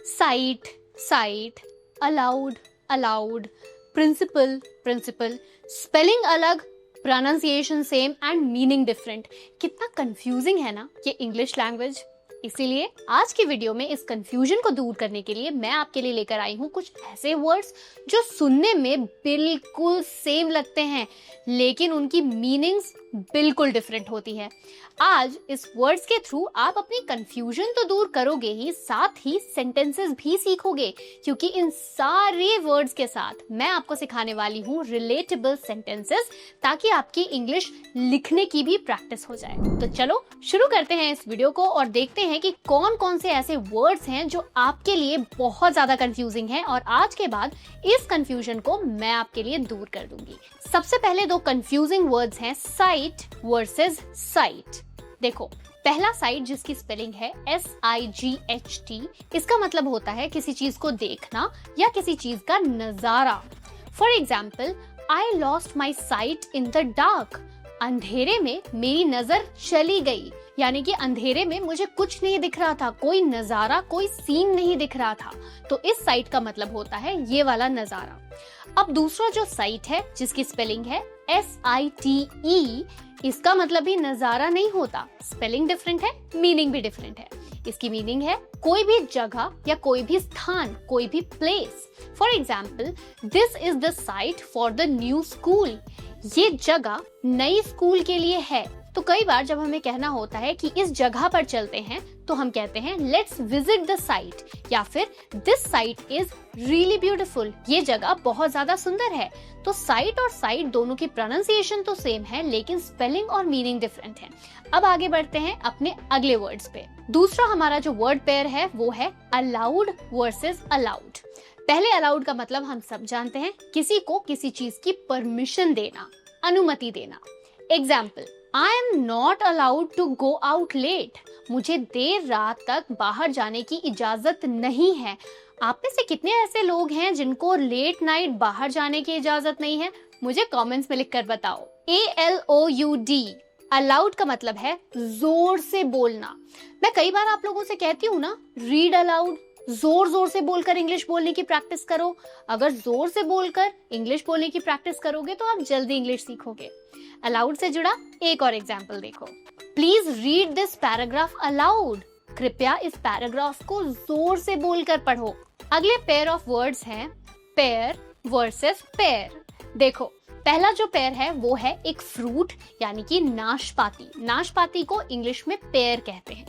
Site, site, allowed, allowed, principle, principal, spelling अलग, pronunciation same and meaning different. कितना confusing है ना ये इंग्लिश लैंग्वेज। इसीलिए आज की वीडियो में इस कंफ्यूजन को दूर करने के लिए मैं आपके लिए लेकर आई हूँ कुछ ऐसे वर्ड्स जो सुनने में बिल्कुल सेम लगते हैं लेकिन उनकी मीनिंग्स बिल्कुल डिफरेंट होती है। आज इस वर्ड्स के थ्रू आप अपनी कंफ्यूजन तो दूर करोगे ही, साथ ही सेंटेंसेस भी सीखोगे, क्योंकि इन सारे वर्ड्स के साथ मैं आपको सिखाने वाली हूँ रिलेटेबल सेंटेंसेस, ताकि आपकी इंग्लिश लिखने की भी प्रैक्टिस हो जाए। तो चलो शुरू करते हैं इस वीडियो को और देखते हैं कि कौन कौन से ऐसे वर्ड्स हैं जो आपके लिए बहुत ज्यादा कंफ्यूजिंग हैं और आज के बाद इस कंफ्यूजन को मैं आपके लिए दूर कर दूंगी। सबसे पहले दो कंफ्यूजिंग वर्ड्स हैं साइट वर्सेस साइट। देखो, पहला साइट जिसकी स्पेलिंग है SIGHT, इसका मतलब होता है किसी चीज को देखना या किसी चीज का नजारा। For example, I lost my site in the dark. अंधेरे में मेरी नजर चली गई, यानी कि अंधेरे में मुझे कुछ नहीं दिख रहा था, कोई नजारा, कोई सीन नहीं दिख रहा था। तो इस साइट का मतलब होता है ये वाला नजारा। अब दूसरा जो साइट है जिसकी स्पेलिंग है SITE, इसका मतलब भी नजारा नहीं होता, स्पेलिंग डिफरेंट है, मीनिंग भी डिफरेंट है। इसकी मीनिंग है कोई भी जगह या कोई भी स्थान, कोई भी place. For example, this is the site for the new school. ये जगह नई स्कूल के लिए है। तो कई बार जब हमें कहना होता है कि इस जगह पर चलते हैं तो हम कहते हैं लेट्स विजिट द साइट, या फिर this site is really beautiful, ये जगह बहुत ज्यादा सुंदर है। तो साइट और साइट दोनों की प्रोनाउंसिएशन तो सेम है लेकिन स्पेलिंग और मीनिंग डिफरेंट है। अब आगे बढ़ते हैं अपने अगले वर्ड्स पे। दूसरा हमारा जो वर्ड पेयर है वो है अलाउड वर्सेस अलाउड। पहले अलाउड का मतलब हम सब जानते हैं, किसी को किसी चीज की परमिशन देना, अनुमति देना। Example, I am not allowed to go out late. मुझे देर रात तक बाहर जाने की इजाजत नहीं है। आप में से कितने ऐसे लोग हैं जिनको लेट नाइट बाहर जाने की इजाजत नहीं है? मुझे कमेंट्स में लिखकर बताओ। ALOUD, अलाउड का मतलब है जोर से बोलना। मैं कई बार आप लोगों से कहती हूँ ना, रीड अलाउड, जोर जोर से बोलकर इंग्लिश बोलने की प्रैक्टिस करो। अगर जोर से बोलकर इंग्लिश बोलने की प्रैक्टिस करोगे तो आप जल्दी इंग्लिश सीखोगे। अलाउड से जुड़ा एक और एग्जाम्पल देखो, please read this paragraph allowed. कृपया इस पैराग्राफ को जोर से बोलकर पढ़ो। अगले पेयर ऑफ वर्ड्स हैं पेयर वर्सेस पेयर। देखो, पहला जो पेयर है वो है एक फ्रूट, यानी कि नाशपाती। नाशपाती को इंग्लिश में पेयर कहते हैं।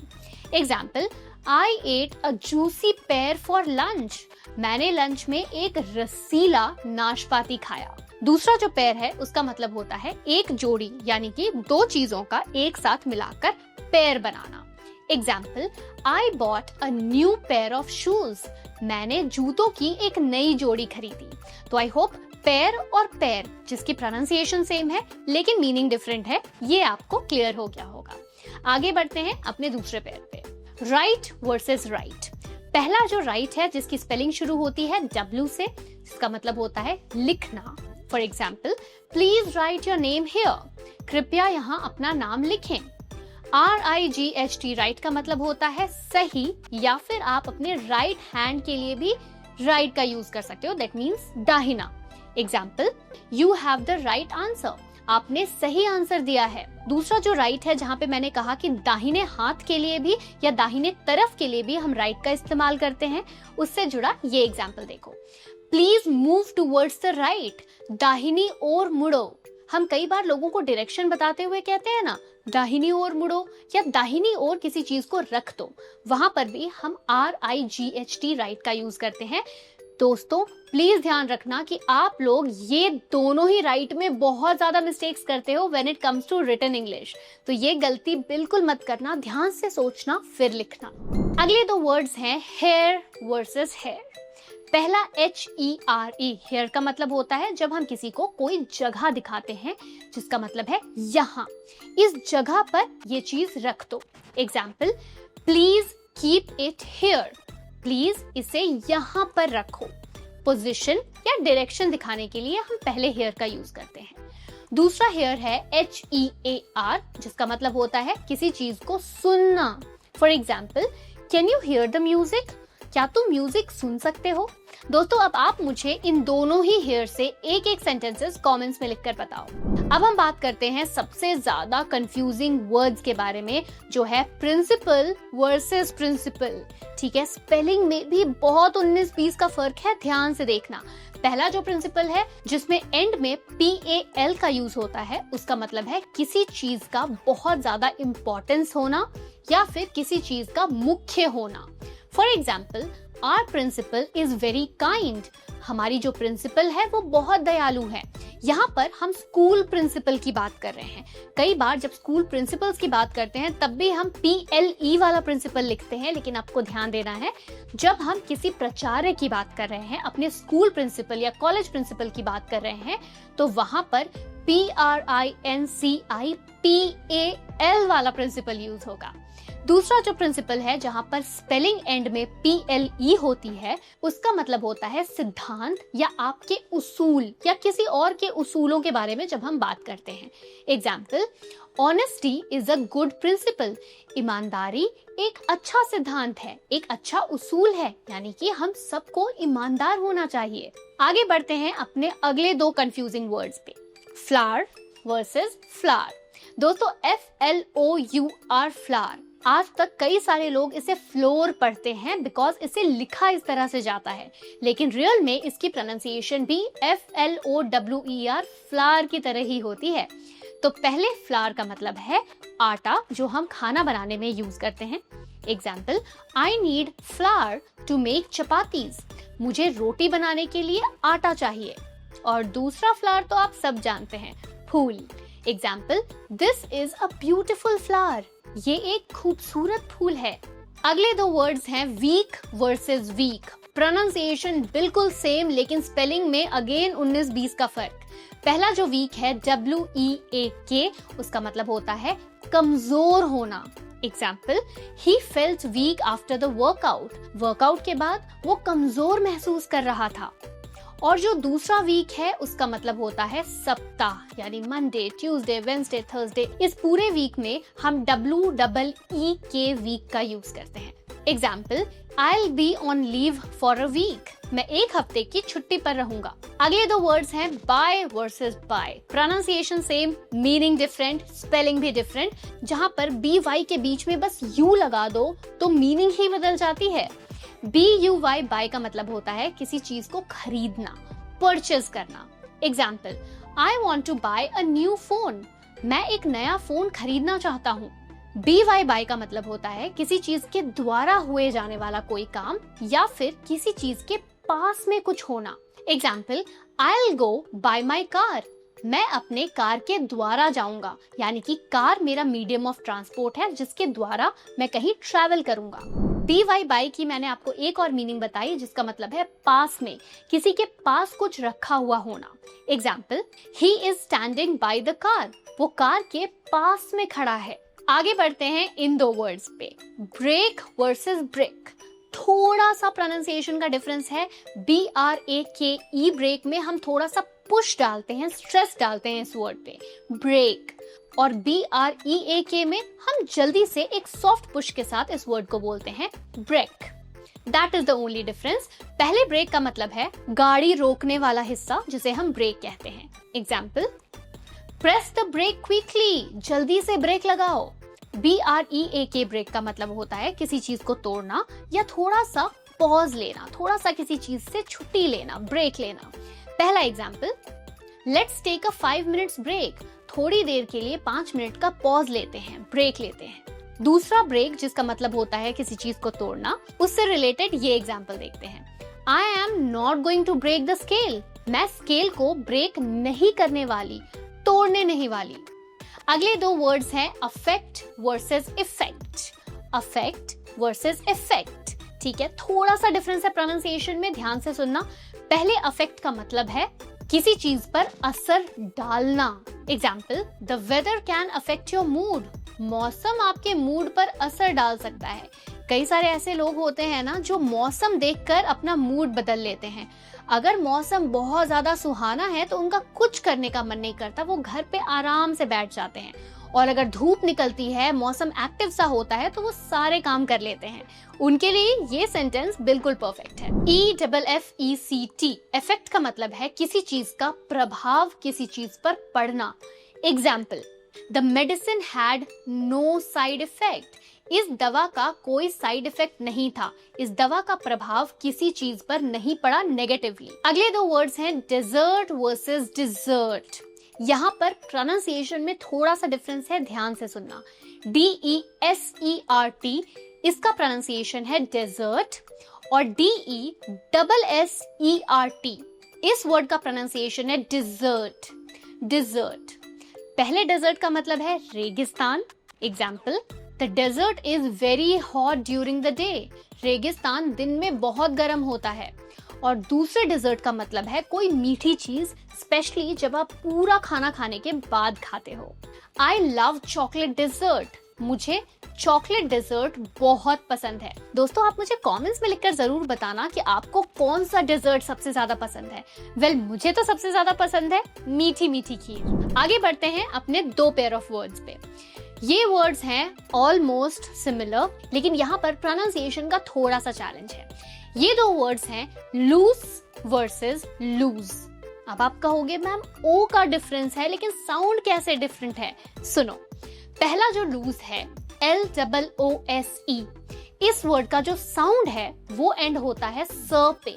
Example, I ate a juicy pear for lunch. मैंने लंच में एक रसीला नाशपाती खाया। दूसरा जो पेयर है उसका मतलब होता है एक जोड़ी, यानी कि दो चीजों का एक साथ मिलाकर pair banana. Example, I bought a new pair of shoes. मैंने जूतों की एक नई जोड़ी खरीदी। तो आई होप पेयर और पेयर जिसकी प्रोनाउंसिएशन सेम है लेकिन मीनिंग डिफरेंट है, ये आपको क्लियर हो गया होगा। आगे बढ़ते हैं अपने दूसरे पेयर पे, राइट वर्सेस राइट। पहला जो राइट है जिसकी स्पेलिंग शुरू होती है W से, इसका मतलब होता है लिखना। For example, please right your name here. कृपया यहाँ अपना नाम लिखें। RIGHT, राइट का मतलब होता है सही, या फिर आप अपने राइट हैंड के लिए भी राइट का यूज कर सकते हो, दैट मीन्स दाहिना। Example, you have the right answer. आपने सही आंसर दिया है। दूसरा जो राइट है, जहाँ पे मैंने कहा कि दाहिने हाथ के लिए भी या दाहिने तरफ के लिए भी हम राइट का इस्तेमाल करते हैं, उससे जुड़ा ये एग्जाम्पल देखो, please move towards the right. दाहिनी ओर मुड़ो। हम कई बार लोगों को डायरेक्शन बताते हुए कहते हैं ना, दाहिनी ओर मुड़ो या दाहिनी ओर किसी चीज को रख दो, वहां पर भी हम RIGHT, राइट का यूज करते हैं। दोस्तों प्लीज ध्यान रखना कि आप लोग ये दोनों ही राइट में बहुत ज्यादा मिस्टेक्स करते हो when it comes to written English. तो ये गलती बिल्कुल मत करना, ध्यान से सोचना फिर लिखना। अगले दो वर्ड्स हैं हेयर वर्सेस हेयर। पहला HERE, हेयर का मतलब होता है जब हम किसी को कोई जगह दिखाते हैं जिसका मतलब है यहाँ, इस जगह पर ये चीज रख दो। Example, please keep it here. Please इसे यहाँ पर रखो। पोजीशन या डायरेक्शन दिखाने के लिए हम पहले हेयर का यूज करते हैं। दूसरा हेयर है HEAR, जिसका मतलब होता है किसी चीज को सुनना। For example, can you here the music? क्या तुम म्यूजिक सुन सकते हो? दोस्तों अब आप मुझे इन दोनों ही हेयर से एक एक सेंटेंसेस कमेंट्स में लिखकर बताओ। अब हम बात करते हैं सबसे ज्यादा कंफ्यूजिंग वर्ड्स के बारे में, जो है प्रिंसिपल वर्सेस प्रिंसिपल। ठीक है, स्पेलिंग में भी बहुत 19-20 का फर्क है, ध्यान से देखना। पहला जो प्रिंसिपल है जिसमें एंड में PAL का यूज होता है, उसका मतलब है किसी चीज का बहुत ज्यादा इंपॉर्टेंस होना या फिर किसी चीज का मुख्य होना। For example, our principal is very kind. हमारी जो प्रिंसिपल है वो बहुत दयालु है। यहाँ पर हम स्कूल प्रिंसिपल की बात कर रहे हैं। कई बार जब स्कूल प्रिंसिपल्स की बात करते हैं तब भी हम PLE वाला प्रिंसिपल लिखते हैं, लेकिन आपको ध्यान देना है जब हम किसी प्राचार्य की बात कर रहे हैं, अपने स्कूल प्रिंसिपल या कॉलेज प्रिंसिपल की बात कर रहे हैं, तो वहां पर PRINCIPAL वाला प्रिंसिपल यूज होगा। दूसरा जो प्रिंसिपल है जहां पर स्पेलिंग एंड में PLE होती है, उसका मतलब होता है सिद्धांत या आपके उसूल या किसी और के उसूलों के बारे में जब हम बात करते हैं। Example, honesty is a good principle. ईमानदारी एक अच्छा सिद्धांत है, एक अच्छा उसूल है, यानी कि हम सबको ईमानदार होना चाहिए। आगे बढ़ते हैं अपने अगले दो कंफ्यूजिंग वर्ड्स पे, फ्लावर वर्सेस फ्लावर। दोस्तों FLOUR फ्लावर, आज तक कई सारे लोग इसे फ्लोर पढ़ते हैं बिकॉज इसे लिखा इस तरह से जाता है, लेकिन रियल में इसकी प्रोनाउंसिएशन भी FLOWER फ्लावर की तरह ही होती है। तो पहले फ्लावर का मतलब है आटा, जो हम खाना बनाने में यूज करते हैं। Example, I need flower to make chapatis. मुझे रोटी बनाने के लिए आटा चाहिए। और दूसरा फ्लावर तो आप सब जानते हैं, फूल। Example, this is a beautiful flower. ये एक खूबसूरत फूल है। अगले दो वर्ड्स हैं वीक वर्सेस वीक। प्रोनाउंसिएशन बिल्कुल सेम, लेकिन स्पेलिंग में अगेन 19-20 का फर्क। पहला जो वीक है WEAK, उसका मतलब होता है कमजोर होना। Example, he felt weak after the workout. Workout के बाद वो कमजोर महसूस कर रहा था। और जो दूसरा वीक है उसका मतलब होता है सप्ताह, यानी मंडे, ट्यूसडे, वेडनेसडे, थर्सडे। इस पूरे वीक में हम WEEK वीक का यूज करते हैं। Example, I'll be on leave for a week। मैं एक हफ्ते की छुट्टी पर रहूंगा। अगले दो वर्ड्स हैं buy versus by. Pronunciation same, meaning different, spelling भी डिफरेंट। जहां पर BY के बीच में बस U लगा दो तो मीनिंग ही बदल जाती है। BUY बाय का मतलब होता है किसी चीज को खरीदना, परचेज करना। Example, I want to buy a new phone. मैं एक नया फोन खरीदना चाहता हूँ। BY बाय का मतलब होता है किसी चीज के द्वारा हुए जाने वाला कोई काम या फिर किसी चीज के पास में कुछ होना। Example, I'll go by my car। मैं अपने कार के द्वारा जाऊंगा, यानी कि कार मेरा मीडियम ऑफ ट्रांसपोर्ट है जिसके द्वारा मैं कहीं ट्रैवल करूंगा। BY बाय की मैंने आपको एक और मीनिंग बताई, जिसका मतलब है पास में, किसी के पास कुछ रखा हुआ होना। Example, he is standing by the car. वो कार के पास में खड़ा है। आगे बढ़ते हैं इन दो वर्ड्स पे, ब्रेक वर्सेस ब्रेक। थोड़ा सा प्रोनाउंसिएशन का डिफरेंस है। BRAKE ब्रेक में हम थोड़ा सा पुश डालते हैं, स्ट्रेस डालते हैं इस वर्ड पे, ब्रेक। और BREAK में हम जल्दी से एक सॉफ्ट पुश के साथ इस वर्ड को बोलते हैं break. That is the only difference. पहले ब्रेक का मतलब है गाड़ी रोकने वाला हिस्सा, जिसे हम ब्रेक कहते हैं। Example, press the break quickly. जल्दी से ब्रेक लगाओ। BREAK ब्रेक का मतलब होता है किसी चीज को तोड़ना या थोड़ा सा पॉज लेना, थोड़ा सा किसी चीज से छुट्टी लेना, ब्रेक लेना। पहला example, let's take a 5 minutes break. थोड़ी देर के लिए 5 मिनट का पॉज लेते हैं, ब्रेक लेते हैं। दूसरा ब्रेक जिसका मतलब होता है किसी चीज को तोड़ना, उससे रिलेटेड ये एग्जाम्पल देखते हैं। I am not going to break the scale. मैं स्केल को ब्रेक नहीं करने वाली, तोड़ने नहीं वाली। अगले दो वर्ड्स हैं affect versus effect. Affect versus effect, ठीक है, थोड़ा सा डिफरेंस है प्रोनाउंसिएशन में, ध्यान से सुनना। पहले अफेक्ट का मतलब है किसी चीज पर असर डालना। Example, the weather can affect your mood. मौसम आपके मूड पर असर डाल सकता है। कई सारे ऐसे लोग होते हैं ना जो मौसम देखकर अपना मूड बदल लेते हैं। अगर मौसम बहुत ज्यादा सुहाना है तो उनका कुछ करने का मन नहीं करता, वो घर पे आराम से बैठ जाते हैं। और अगर धूप निकलती है, मौसम एक्टिव सा होता है तो वो सारे काम कर लेते हैं। उनके लिए ये सेंटेंस बिल्कुल परफेक्ट है। EFFECT, इफेक्ट का मतलब है किसी चीज का प्रभाव किसी चीज पर पड़ना। Example, the medicine had no side effect. इस दवा का कोई साइड इफेक्ट नहीं था, इस दवा का प्रभाव किसी चीज पर नहीं पड़ा नेगेटिवली। अगले दो वर्ड्स हैं डेजर्ट वर्सेस डिजर्ट। यहाँ पर प्रोनाउंसिएशन में थोड़ा सा डिफरेंस है, ध्यान से सुनना। DESERT इसका प्रोनाउंसिएशन है डेजर्ट और DESSERT इस वर्ड का प्रोनाउंसिएशन है डिजर्ट। डिजर्ट, पहले डेजर्ट का मतलब है रेगिस्तान। Example, the desert is very hot during the day. रेगिस्तान दिन में बहुत गर्म होता है। और दूसरे डेजर्ट का मतलब है कोई मीठी चीज, स्पेशली जब आप पूरा खाना खाने के बाद खाते हो। I love chocolate dessert. मुझे चॉकलेट डेजर्ट बहुत पसंद है। दोस्तों, आप मुझे कमेंट्स में लिखकर जरूर बताना कि आपको कौन सा डेजर्ट सबसे ज्यादा पसंद है। वेल, मुझे तो सबसे ज्यादा पसंद है मीठी मीठी खीर। आगे बढ़ते हैं अपने दो पेयर ऑफ वर्ड्स पे। ये वर्ड्स हैं ऑलमोस्ट सिमिलर, लेकिन यहाँ पर प्रोनाउंसिएशन का थोड़ा सा चैलेंज है। ये दो वर्ड्स हैं लूज वर्सेस लूज। अब आप कहोगे मैम ओ का डिफरेंस है, लेकिन साउंड कैसे डिफरेंट है? सुनो, पहला जो लूज है LOOSE, इस वर्ड का जो साउंड है वो एंड होता है स पे।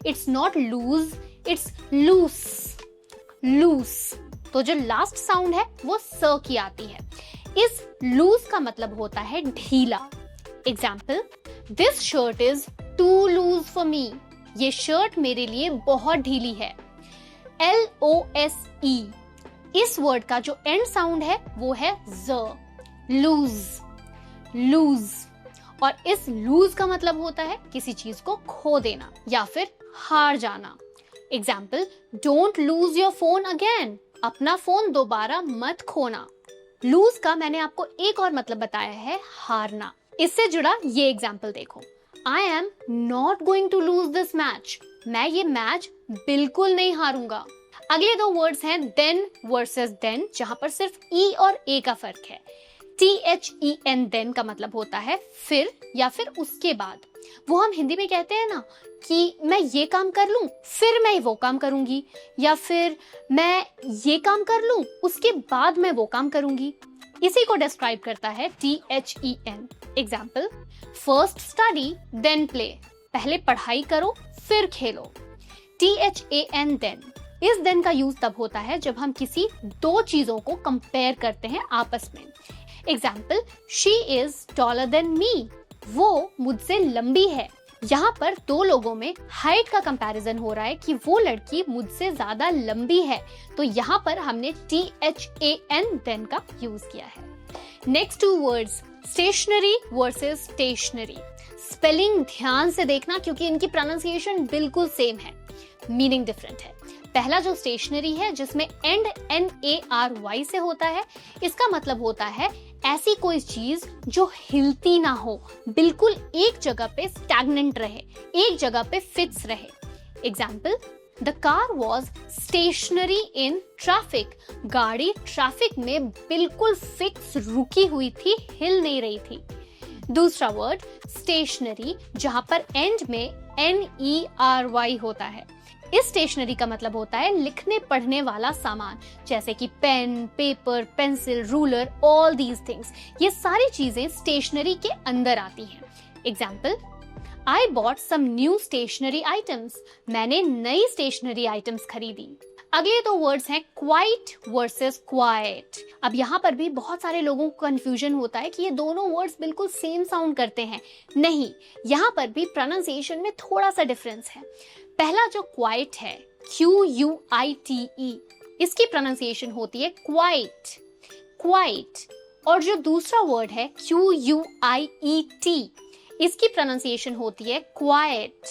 It's not lose, it's loose. Loose, तो जो लास्ट साउंड है वो स की आती है। इस लूज का मतलब होता है ढीला। Example, this shirt is too loose for me. ये शर्ट मेरे लिए बहुत ढीली है। LOSE, इस वर्ड का जो एंड साउंड है वो है ज। Lose, lose. और इस लूज का मतलब होता है किसी चीज को खो देना या फिर हार जाना। Example, don't lose your phone again. अपना फोन दोबारा मत खोना। लूज का मैंने आपको एक और मतलब बताया है, हारना। इससे जुड़ा ये एग्जाम्पल देखो, I am not going to lose this match. मैं ये मैच बिल्कुल नहीं हारूंगा। अगले दो वर्ड्स हैं देन वर्सेस देन, जहां पर सिर्फ ई और ए का फर्क है। THEN देन का मतलब होता है फिर या फिर उसके बाद। वो हम हिंदी में कहते हैं ना कि मैं ये काम कर लूं फिर मैं वो काम करूंगी, या फिर मैं ये काम कर लूं उसके बाद मैं वो काम करूंगी। इसी को डिस्क्राइब करता है THEN। Example, first study then play. पहले पढ़ाई करो फिर खेलो। THAN देन, इस देन का यूज तब होता है जब हम किसी दो चीजों को कंपेयर करते हैं आपस में। Example, she is taller than me. वो मुझसे लंबी है। यहाँ पर दो लोगों में हाइट का कंपैरिजन हो रहा है कि वो लड़की मुझसे ज्यादा लंबी है, तो यहाँ पर हमने THAN देन का यूज किया है। Next two words, stationary versus stationery. Spelling ध्यान से देखना क्योंकि इनकी प्रोनाउंसिएशन बिल्कुल सेम है, मीनिंग डिफरेंट है। पहला जो स्टेशनरी है जिसमें एंड NARY से होता है, इसका मतलब होता है ऐसी कोई चीज जो हिलती ना हो, बिल्कुल एक जगह पे स्टैग्नेंट रहे, एक जगह पे फिक्स रहे। Example, the car was stationary in traffic. गाड़ी ट्रैफिक में बिल्कुल फिक्स रुकी हुई थी, हिल नहीं रही थी। दूसरा वर्ड स्टेशनरी, जहां पर एंड में NERY होता है। इस स्टेशनरी का मतलब होता है लिखने पढ़ने वाला सामान, जैसे कि pen, paper, pencil, ruler, all these things. ये सारी चीजें स्टेशनरी के अंदर आती हैं। Example, I bought some new stationery items. मैंने नई स्टेशनरी आइटम्स खरीदी। अगले दो वर्ड्स हैं क्वाइट वर्सेस क्वाइट। अब यहाँ पर भी बहुत सारे लोगों को कंफ्यूजन होता है कि ये दोनों वर्ड्स बिल्कुल सेम साउंड करते हैं। नहीं, यहाँ पर भी प्रोनाउंसिएशन में थोड़ा सा डिफरेंस है। पहला जो क्वाइट है QUITE, इसकी प्रोनाउंसिएशन होती है क्वाइट, क्वाइट। और जो दूसरा वर्ड है QUIET, इसकी प्रोनाउंसिएशन होती है quite,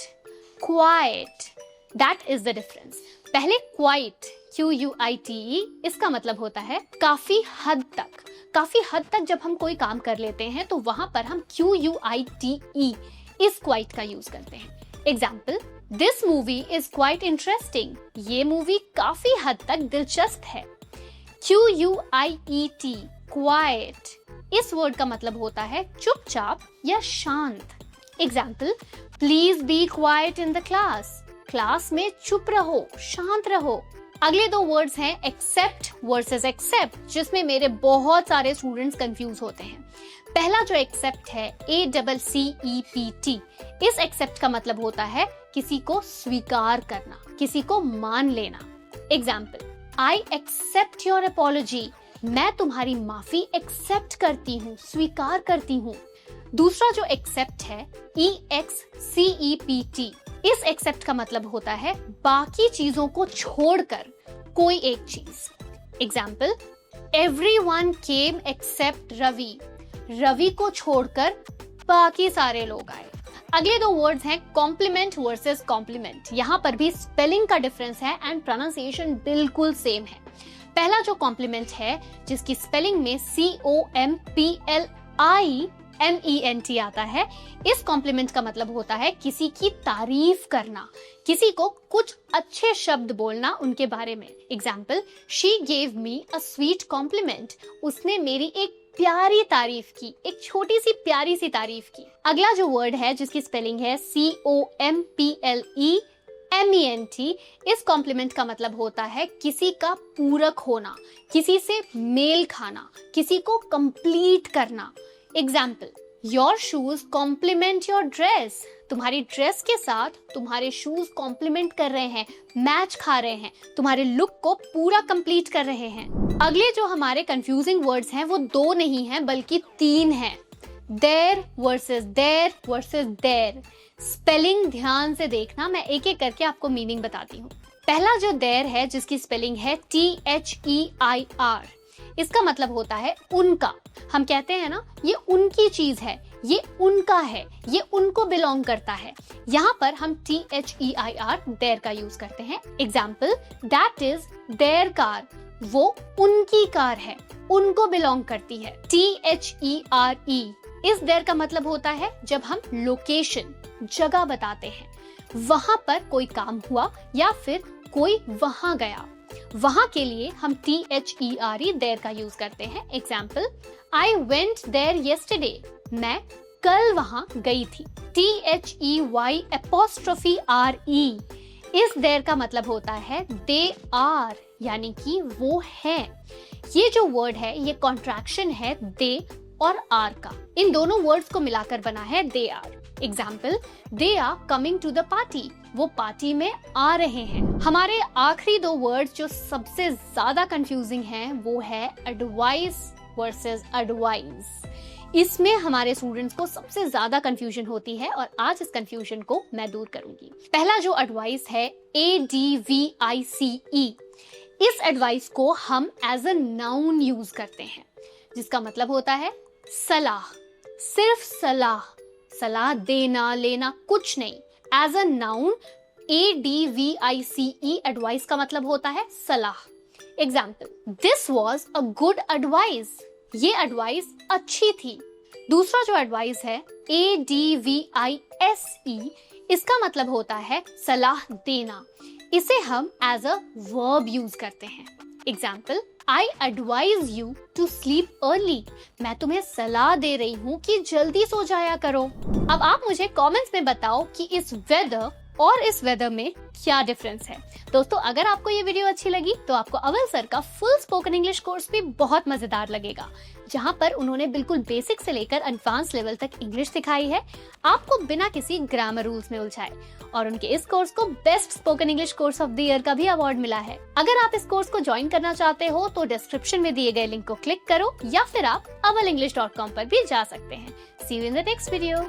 quite. That is the difference. पहले क्वाइट QUITE, इसका मतलब होता है काफी हद तक। काफी हद तक जब हम कोई काम कर लेते हैं तो वहां पर हम QUITE इस क्वाइट का यूज करते हैं। Example, this movie is quite interesting. ये मूवी काफी हद तक दिलचस्प है। QUIET, quite. इस वर्ड का मतलब होता है चुपचाप या शांत। Example, please be quite in the class. Class में चुप रहो, शांत रहो। अगले दो वर्ड्स हैं एक्सेप्ट वर्सेस एक्सेप्ट, जिसमें मेरे बहुत सारे स्टूडेंट्स कंफ्यूज होते हैं। पहला जो एक्सेप्ट है ACCEPT, इस एक्सेप्ट का मतलब होता है किसी को स्वीकार करना, किसी को मान लेना। Example, I accept your apology. मैं तुम्हारी माफी एक्सेप्ट करती हूँ, स्वीकार करती हूँ। दूसरा जो एक्सेप्ट है EXCEPT, इस एक्सेप्ट का मतलब होता है बाकी चीजों को छोड़कर कोई एक चीज। एग्जाम्पल, एवरीवन केम एक्सेप्ट रवि। रवि को छोड़कर बाकी सारे लोग आए। अगले दो वर्ड्स हैं कॉम्प्लीमेंट वर्सेस कॉम्प्लीमेंट। यहाँ पर भी स्पेलिंग का डिफरेंस है एंड प्रोनाउंसिएशन बिल्कुल सेम है। पहला जो कॉम्प्लीमेंट है, जिसकी स्पेलिंग में COMPLIMENT आता है, इस कॉम्प्लीमेंट का मतलब होता है किसी की तारीफ करना, किसी को कुछ अच्छे शब्द बोलना उनके बारे में। Example, she gave me a sweet compliment. उसने मेरी एक प्यारी तारीफ की, एक छोटी सी प्यारी सी तारीफ की। अगला जो वर्ड है जिसकी स्पेलिंग है COMPLEMENT, इस कॉम्प्लीमेंट का मतलब होता है किसी का पूरक होना, किसी से मेल खाना, किसी को कंप्लीट करना। Example, your shoes complement your dress. तुम्हारी ड्रेस के साथ तुम्हारे शूज कॉम्प्लीमेंट कर रहे हैं, मैच खा रहे हैं, तुम्हारे लुक को पूरा कंप्लीट कर रहे हैं। अगले जो हमारे कंफ्यूजिंग वर्ड्स हैं वो दो नहीं हैं बल्कि तीन हैं, देयर वर्सेस देयर। स्पेलिंग ध्यान से देखना, मैं एक एक करके आपको मीनिंग बताती हूँ। पहला जो देयर है जिसकी स्पेलिंग है THEIR, इसका मतलब होता है उनका। हम कहते हैं ना, ये उनकी चीज है, ये उनका है, ये उनको बिलोंग करता है। यहाँ पर हम THEIR देयर का यूज करते हैं। Example, that is their car. वो उनकी कार है, उनको बिलोंग करती है। THERE, इस देयर का मतलब होता है जब हम लोकेशन, जगह बताते हैं, वहां पर कोई काम हुआ या फिर कोई वहां गया, वहां के लिए हम THERE देयर का यूज करते हैं। Example, I went there yesterday. मैं कल वहां गई थी। THEYRE, इस देयर का मतलब होता है दे आर, यानी कि वो है। ये जो वर्ड है ये कॉन्ट्रैक्शन है दे और आर का। इन दोनों वर्ड्स को मिलाकर बना है they are. Example, they are coming to the party. वो पार्टी में आ रहे हैं। हमारे आखिरी दो वर्ड्स जो सबसे ज्यादा कंफ्यूजिंग हैं वो है एडवाइस वर्सेस एडवाइज। इसमें हमारे स्टूडेंट्स को सबसे ज्यादा कंफ्यूजन होती है और आज इस कंफ्यूजन को मैं दूर करूंगी। पहला जो एडवाइस है ADVICE, इस एडवाइस को हम एज अ नाउन यूज करते हैं, जिसका मतलब होता है सलाह, सिर्फ सलाह, सलाह देना लेना कुछ नहीं। As a noun ADVICE advice का मतलब होता है सलाह। Example, this was a good advice. ये एडवाइस अच्छी थी। दूसरा जो एडवाइस है ADVISE, इसका मतलब होता है सलाह देना। इसे हम एज अ वर्ब यूज करते हैं। Example, I advise you to sleep early. मैं तुम्हें सलाह दे रही हूँ कि जल्दी सो जाया करो। अब आप मुझे कमेंट्स में बताओ कि इस वेदर और इस वेदर में क्या डिफरेंस है। दोस्तों, अगर आपको ये वीडियो अच्छी लगी तो आपको अवल सर का फुल स्पोकन इंग्लिश कोर्स भी बहुत मजेदार लगेगा, जहां पर उन्होंने बिल्कुल बेसिक से लेकर एडवांस लेवल तक इंग्लिश सिखाई है, आपको बिना किसी ग्रामर रूल्स में उलझाए। और उनके इस कोर्स को best spoken English course of the year का भी अवार्ड मिला है। अगर आप इस कोर्स को ज्वाइन करना चाहते हो तो डिस्क्रिप्शन में दिए गए लिंक को क्लिक करो या फिर आप awalenglish.com पर भी जा सकते हैं। See you in the next video.